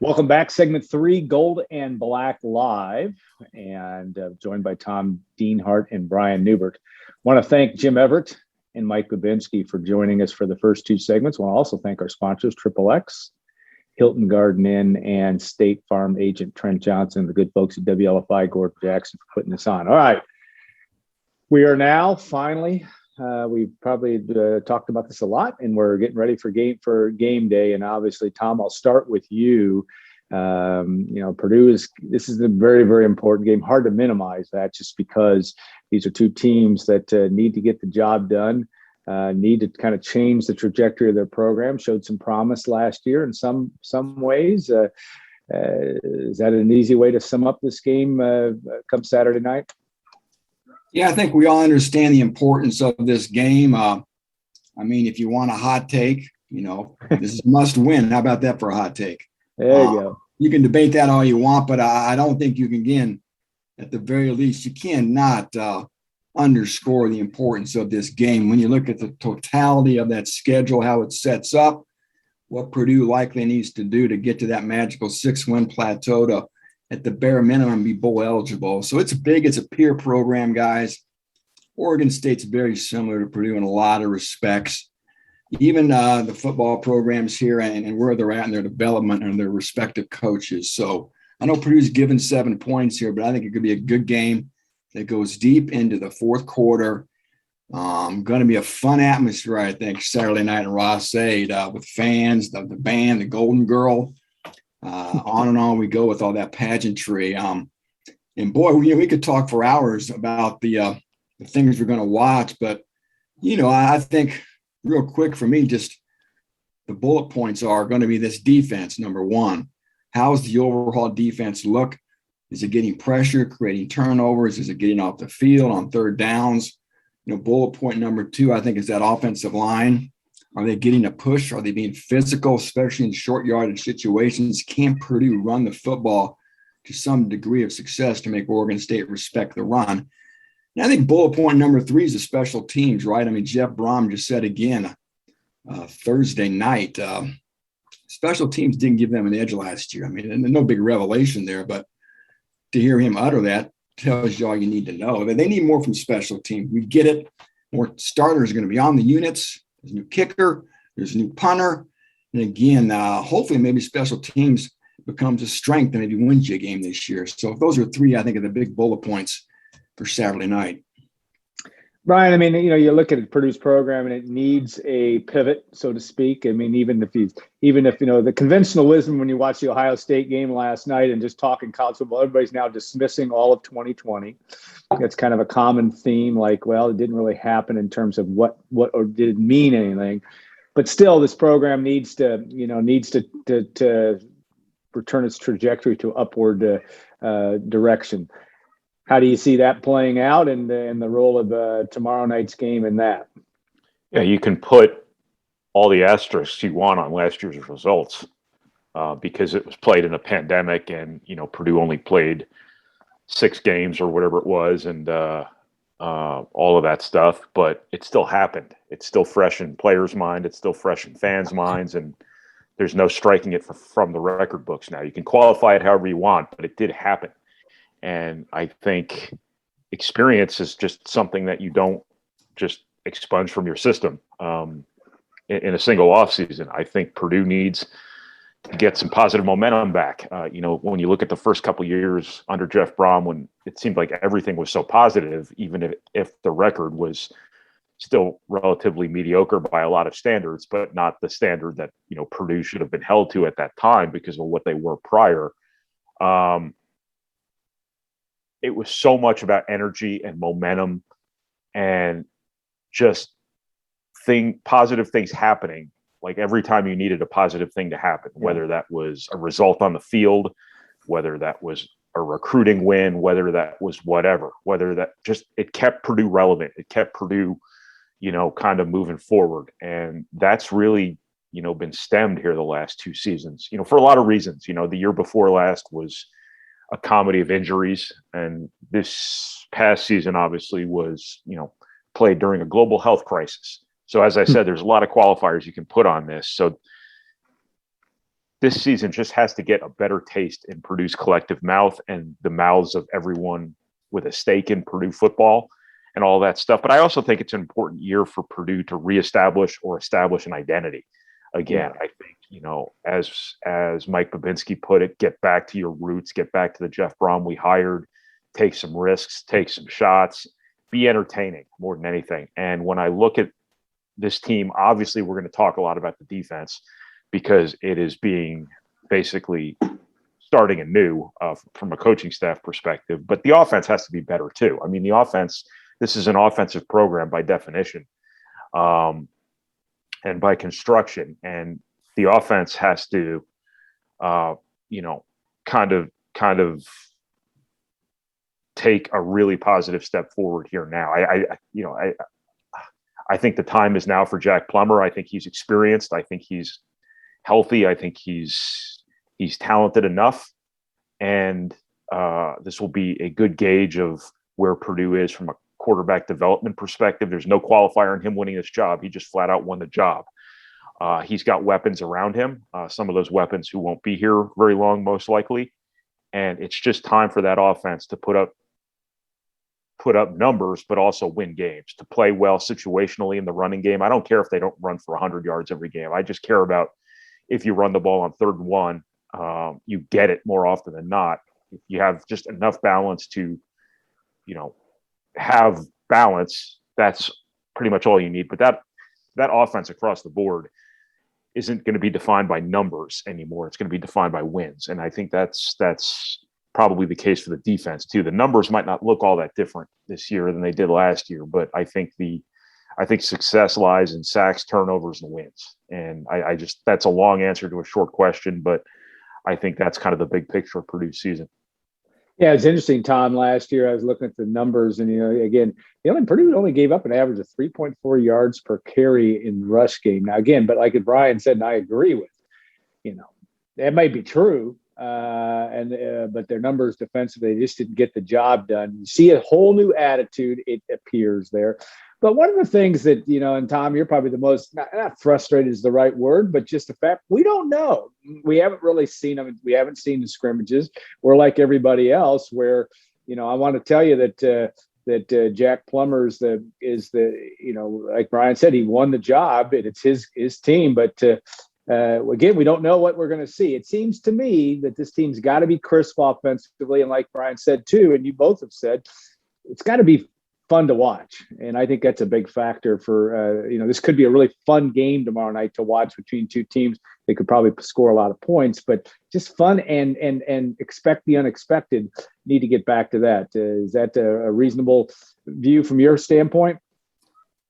Welcome back. Segment 3, Gold and Black Live, and joined by Tom Dienhart and Brian Newbert. Want to thank Jim Everett and Mike Babinski for joining us for the first two segments. Want to also thank our sponsors, Triple X, Hilton Garden Inn, and State Farm agent Trent Johnson, the good folks at WLFI, Gordon Jackson, for putting this on. All right. We are now finally, we've probably talked about this a lot, and we're getting ready for game day. And obviously, Tom, I'll start with you. Purdue this is a very, very important game. Hard to minimize that just because these are two teams that need to get the job done, need to kind of change the trajectory of their program. Showed some promise last year in some ways. Is that an easy way to sum up this game come Saturday night? Yeah, I think we all understand the importance of this game. If you want a hot take, this is must win. How about that for a hot take? There you go. You can debate that all you want, but I don't think you can, again, at the very least, you cannot underscore the importance of this game. When you look at the totality of that schedule, how it sets up, what Purdue likely needs to do to get to that magical 6-win plateau to, at the bare minimum, be bowl eligible. So it's big. It's a peer program, guys. Oregon State's very similar to Purdue in a lot of respects. Even the football programs here and where they're at in their development and their respective coaches. So I know Purdue's given 7 points here, but I think it could be a good game that goes deep into the fourth quarter. Going to be a fun atmosphere, I think, Saturday night in Ross-Ade with fans, the band, the Golden Girl. On and on we go with all that pageantry. And boy, we could talk for hours about the things we're going to watch. But, I think real quick for me, just the bullet points are going to be this defense, number one. How's the overall defense look? Is it getting pressure, creating turnovers? Is it getting off the field on third downs? Bullet point number two, I think, is that offensive line. Are they getting a push? Are they being physical, especially in short yardage situations? Can Purdue run the football to some degree of success to make Oregon State respect the run? And I think bullet point number three is the special teams, right? Jeff Brom just said again Thursday night, special teams didn't give them an edge last year. No big revelation there, but to hear him utter that tells you all you need to know. They need more from special teams. We get it. More starters are going to be on the units. There's a new kicker. There's a new punter. And again, hopefully maybe special teams becomes a strength and maybe wins you a game this year. So those are three, I think, of the big bullet points for Saturday night. Brian, you look at Purdue's program and it needs a pivot, so to speak. Even if the conventional wisdom when you watch the Ohio State game last night and just talking college football, everybody's now dismissing all of 2020. That's kind of a common theme. Like, well, it didn't really happen in terms of what or did it mean anything. But still, this program needs to return its trajectory to upward direction. How do you see that playing out and the role of tomorrow night's game in that? Yeah, you can put all the asterisks you want on last year's results because it was played in a pandemic and, Purdue only played 6 games or whatever it was and all of that stuff. But it still happened. It's still fresh in players' mind. It's still fresh in fans' minds. And there's no striking it from the record books now. You can qualify it however you want, but it did happen. And I think experience is just something that you don't just expunge from your system in a single offseason. I think Purdue needs to get some positive momentum back. When you look at the first couple of years under Jeff Brom, when it seemed like everything was so positive, even if the record was still relatively mediocre by a lot of standards, but not the standard that, Purdue should have been held to at that time because of what they were prior. It was so much about energy and momentum and just positive things happening. Like every time you needed a positive thing to happen, whether that was a result on the field, whether that was a recruiting win, whether that was whatever, whether that just, it kept Purdue relevant. It kept Purdue, kind of moving forward. And that's really, been stemmed here the last 2 seasons, for a lot of reasons. The year before last was a comedy of injuries. And this past season obviously was, played during a global health crisis. So as I said, there's a lot of qualifiers you can put on this. So this season just has to get a better taste in Purdue's collective mouth and the mouths of everyone with a stake in Purdue football and all that stuff. But I also think it's an important year for Purdue to reestablish or establish an identity. Again, I think, as Mike Babinski put it, get back to your roots, get back to the Jeff Brom we hired, take some risks, take some shots, be entertaining more than anything. And when I look at this team, obviously we're going to talk a lot about the defense because it is being basically starting anew from a coaching staff perspective. But the offense has to be better too. I mean, the offense, this is an offensive program by definition and by construction. And the offense has to, kind of take a really positive step forward here now. I think the time is now for Jack Plummer. I think he's experienced. I think he's healthy. I think he's talented enough. And this will be a good gauge of where Purdue is from a quarterback development perspective. There's no qualifier in him winning this job. He just flat out won the job. He's got weapons around him, some of those weapons who won't be here very long, most likely. And it's just time for that offense to put up numbers, but also win games, to play well situationally in the running game. I don't care if they don't run for 100 yards every game. I just care about if you run the ball on 3rd and 1, you get it more often than not. If you have just enough balance to, have balance, that's pretty much all you need. But that offense across the board isn't going to be defined by numbers anymore. It's going to be defined by wins. And I think that's probably the case for the defense too. The numbers might not look all that different this year than they did last year, but I think success lies in sacks, turnovers, and wins. And I just, that's a long answer to a short question, but I think that's kind of the big picture of Purdue's season. Yeah, it's interesting, Tom. Last year, I was looking at the numbers, and again, Purdue only gave up an average of 3.4 yards per carry in the rush game. Now, again, but like Brian said, and I agree with, that might be true, but their numbers defensively, they just didn't get the job done. You see a whole new attitude, it appears there. But one of the things that, and Tom, you're probably the most, not frustrated is the right word, but just the fact we don't know. We haven't really seen them. We haven't seen the scrimmages. We're like everybody else where, I want to tell you that Jack Plummer is like Brian said, he won the job and it's his team. But again, we don't know what we're going to see. It seems to me that this team's got to be crisp offensively. And like Brian said, too, and you both have said, it's got to be fun to watch. And I think that's a big factor for, this could be a really fun game tomorrow night to watch between two teams. They could probably score a lot of points, but just fun and expect the unexpected. Need to get back to that. Is that a reasonable view from your standpoint?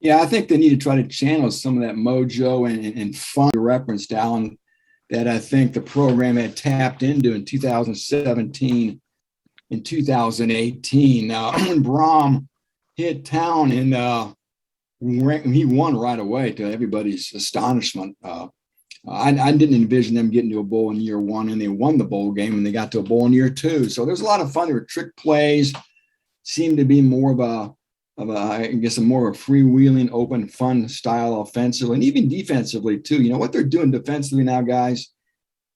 Yeah, I think they need to try to channel some of that mojo and fun reference down that I think the program had tapped into in 2017 and 2018. When Brom hit town and he won right away to everybody's astonishment. I didn't envision them getting to a bowl in year 1, and they won the bowl game and they got to a bowl in year 2. So there's a lot of fun. There were trick plays, seemed to be more of a more of a freewheeling, open, fun style offensively and even defensively too. What they're doing defensively now, guys,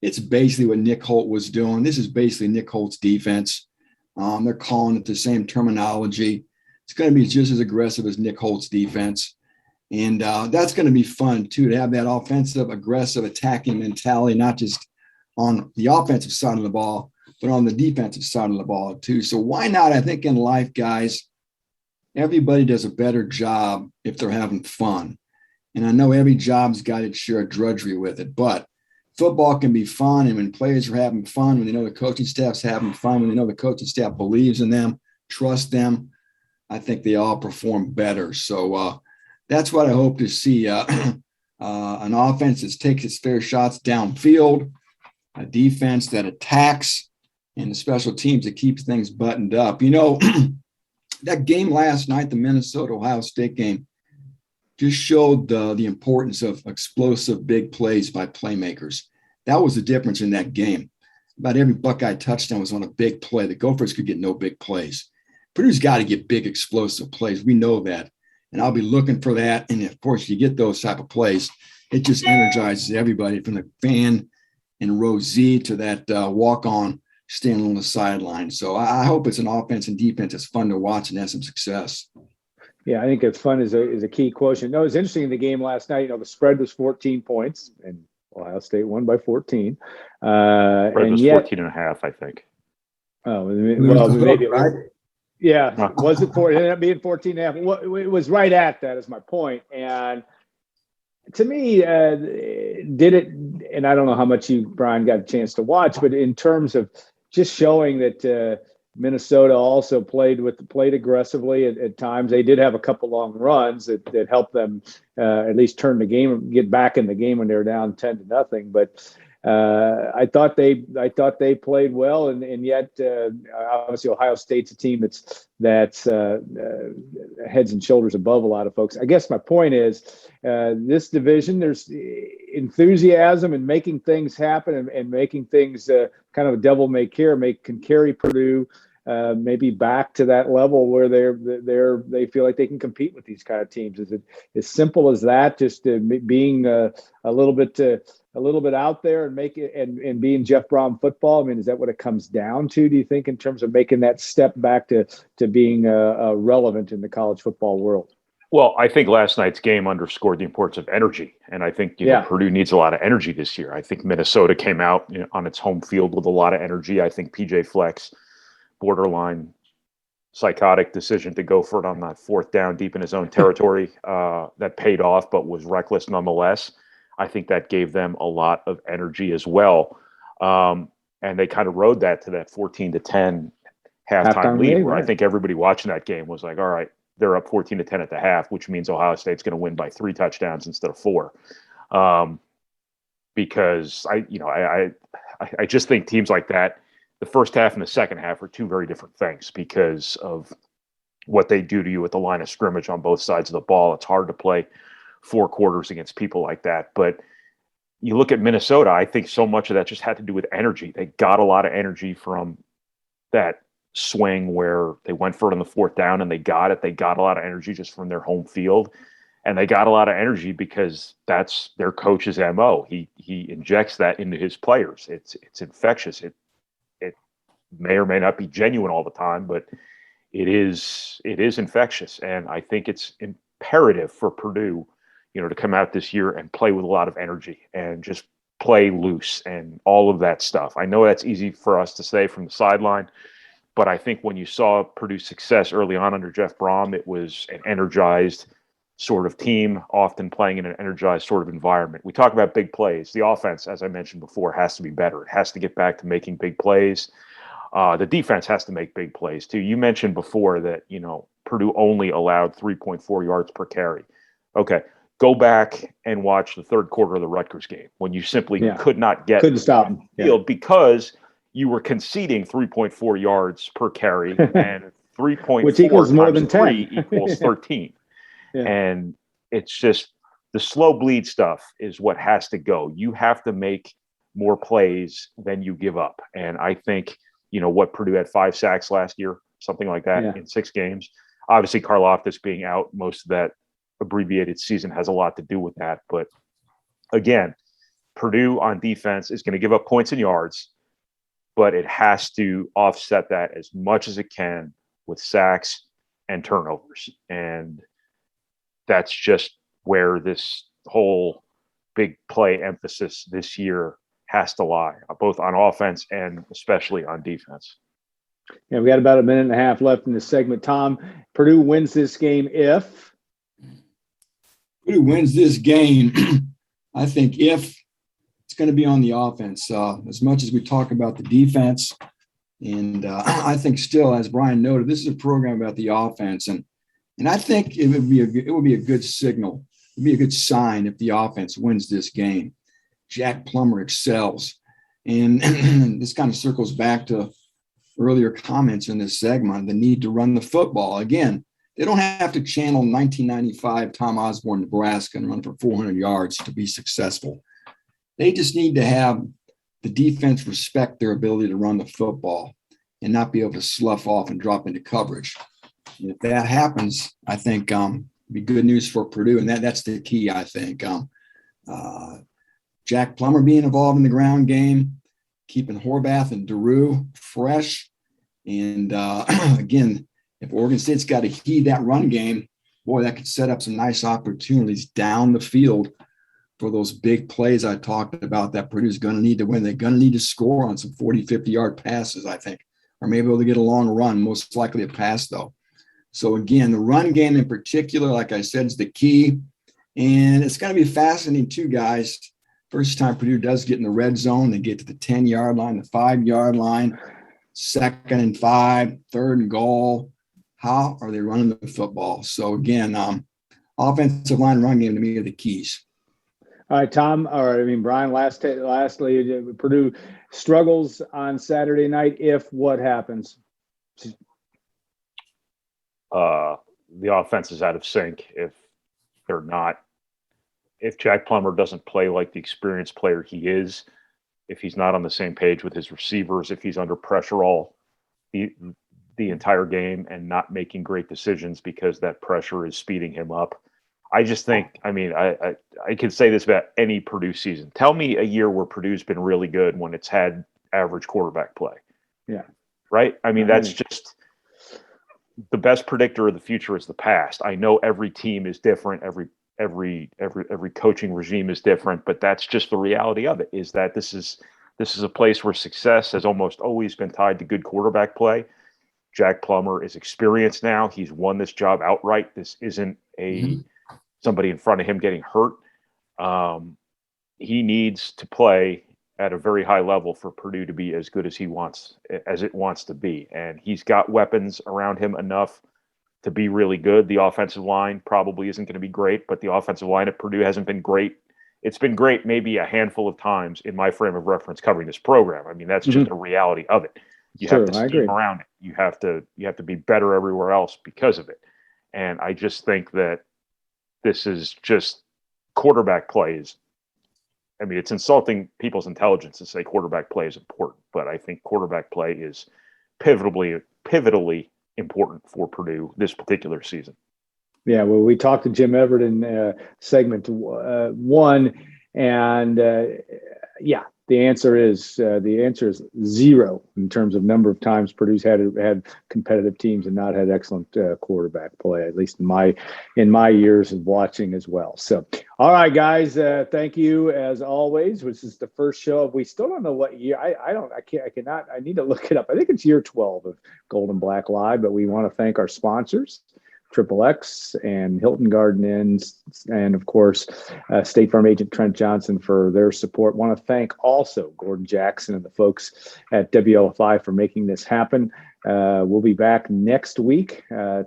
it's basically what Nick Holt was doing. This is basically Nick Holt's defense. They're calling it the same terminology. It's going to be just as aggressive as Nick Holt's defense. And that's going to be fun, too, to have that offensive, aggressive, attacking mentality, not just on the offensive side of the ball, but on the defensive side of the ball, too. So why not? I think in life, guys, everybody does a better job if they're having fun. And I know every job's got its share of drudgery with it, but football can be fun. And when players are having fun, when they know the coaching staff's having fun, when they know the coaching staff believes in them, trust them, I think they all perform better. So that's what I hope to see. An offense that takes its fair shots downfield, a defense that attacks, and the special teams that keeps things buttoned up. That game last night, the Minnesota-Ohio State game, just showed the importance of explosive big plays by playmakers. That was the difference in that game. About every Buckeye touchdown was on a big play. The Gophers could get no big plays. Purdue's got to get big explosive plays. We know that. And I'll be looking for that. And of course, you get those type of plays, it just energizes everybody from the fan in row Z to that walk-on standing on the sideline. So I hope it's an offense and defense that's fun to watch and has some success. Yeah, I think it's fun is a key quotient. No, it was interesting in the game last night. The spread was 14 points, and Ohio State won by 14. Spread and was yet, 14 and a half, I think. Oh, well, maybe right? Yeah, was it 4? It ended up being 14 and a half. Well, it was right at that is my point. And to me, did it, and I don't know how much you, Brian, got a chance to watch, but in terms of just showing that Minnesota also played aggressively at times. They did have a couple long runs that helped them at least turn the game, get back in the game when they were down 10-0. But I thought they played well, and yet obviously Ohio State's a team that's heads and shoulders above a lot of folks. I guess my point is this division, there's enthusiasm and making things happen and making things kind of a devil may care can carry Purdue maybe back to that level where they feel like they can compete with these kind of teams. Is it as simple as that? Just being a little bit out there and make it and being Jeff Brom football. I mean, is that what it comes down to? Do you think in terms of making that step back to being relevant in the college football world? Well, I think last night's game underscored the importance of energy, and I think Purdue needs a lot of energy this year. I think Minnesota came out on its home field with a lot of energy. I think PJ Fleck's borderline psychotic decision to go for it on that fourth down deep in his own territory that paid off, but was reckless nonetheless. I think that gave them a lot of energy as well, and they kind of rode that to that 14-10 halftime lead, where I think everybody watching that game was like, "All right, they're up 14-10 at the half, which means Ohio State's going to win by 3 touchdowns instead of 4." Because I just think teams like that, the first half and the second half are two very different things because of what they do to you at the line of scrimmage on both sides of the ball. It's hard to play 4 quarters against people like that. But you look at Minnesota, I think so much of that just had to do with energy. They got a lot of energy from that swing where they went for it on the fourth down and they got it. They got a lot of energy just from their home field. And they got a lot of energy because that's their coach's MO. He injects that into his players. It's infectious. It may or may not be genuine all the time, but it is infectious. And I think it's imperative for Purdue, to come out this year and play with a lot of energy and just play loose and all of that stuff. I know that's easy for us to say from the sideline, but I think when you saw Purdue's success early on under Jeff Brom, it was an energized sort of team, often playing in an energized sort of environment. We talk about big plays. The offense, as I mentioned before, has to be better. It has to get back to making big plays. The defense has to make big plays too. You mentioned before that, Purdue only allowed 3.4 yards per carry. Okay. Go back and watch the third quarter of the Rutgers game when you simply couldn't stop them field because you were conceding 3.4 yards per carry and 3.4 which equals more than 10 10 equals 13. And it's just the slow bleed stuff is what has to go. You have to make more plays than you give up. And I think, what Purdue had 5 sacks last year, something like that in 6 games. Obviously, Karlaftis being out most of that abbreviated season has a lot to do with that. But again, Purdue on defense is going to give up points and yards, but it has to offset that as much as it can with sacks and turnovers. And that's just where this whole big play emphasis this year has to lie, both on offense and especially on defense. Yeah, we got about a minute and a half left in this segment. Tom, Purdue wins this game if? Purdue wins this game, I think if it's going to be on the offense. As much as we talk about the defense, and I think still, as Brian noted, this is a program about the offense, and I think it would be a good signal. It would be a good sign if the offense wins this game. Jack Plummer excels, and this kind of circles back to earlier comments in this segment, the need to run the football. Again, they don't have to channel 1995 Tom Osborne, Nebraska, and run for 400 yards to be successful. They just need to have the defense respect their ability to run the football and not be able to slough off and drop into coverage. And if that happens, I think it'd be good news for Purdue, and that's the key, I think. Jack Plummer being involved in the ground game, keeping Horvath and Daru fresh. And again, if Oregon State's got to heed that run game, boy, that could set up some nice opportunities down the field for those big plays I talked about that Purdue's going to need to win. They're going to need to score on some 40, 50-yard passes, I think, or maybe able to get a long run, most likely a pass, though. So, again, the run game in particular, like I said, is the key. And it's going to be fascinating, too, guys. First time Purdue does get in the red zone, they get to the 10-yard line, the 5-yard line, 2nd and 5, 3rd and goal. How are they running the football? So, again, offensive line run game to me are the keys. All right, Tom, Brian, lastly, Purdue struggles on Saturday night. If what happens? The offense is out of sync. If Jack Plummer doesn't play like the experienced player he is, if he's not on the same page with his receivers, if he's under pressure all the entire game and not making great decisions because that pressure is speeding him up. I just think, I can say this about any Purdue season. Tell me a year where Purdue's been really good when it's had average quarterback play. Yeah. Right? That's just the best predictor of the future is the past. I know every team is different. Every coaching regime is different, but that's just the reality of it, is that this is a place where success has almost always been tied to good quarterback play. Jack Plummer is experienced now. He's won this job outright. This isn't somebody in front of him getting hurt. He needs to play at a very high level for Purdue to be as good as it wants to be. And he's got weapons around him enough to be really good. The offensive line probably isn't going to be great, but the offensive line at Purdue hasn't been great. It's been great maybe a handful of times in my frame of reference covering this program. That's just a reality of it. You have to scheme around it. You have to be better everywhere else because of it. And I just think that this is just quarterback plays. It's insulting people's intelligence to say quarterback play is important, but I think quarterback play is pivotally important for Purdue this particular season. Yeah, well, we talked to Jim Everett in segment 1, and the answer is 0 in terms of number of times Purdue's had competitive teams and not had excellent quarterback play, at least in my years of watching as well. So, all right, guys, thank you as always. This is the first show. We still don't know what year. I need to look it up. I think it's year 12 of Gold and Black Live, but we want to thank our sponsors, Triple X and Hilton Garden Inns, and of course, State Farm agent Trent Johnson for their support. Want to thank also Gordon Jackson and the folks at WLFI for making this happen. We'll be back next week. We'll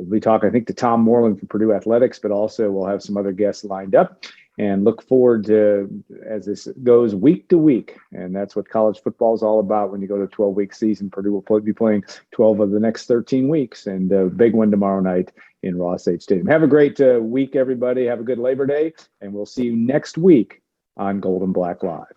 be talking, I think, to Tom Moreland from Purdue Athletics, but also we'll have some other guests lined up. And look forward to, as this goes week to week. And that's what college football is all about. When you go to a 12-week season, Purdue will be playing 12 of the next 13 weeks. And a big one tomorrow night in Ross-Ade Stadium. Have a great week, everybody. Have a good Labor Day. And we'll see you next week on Gold and Black Live.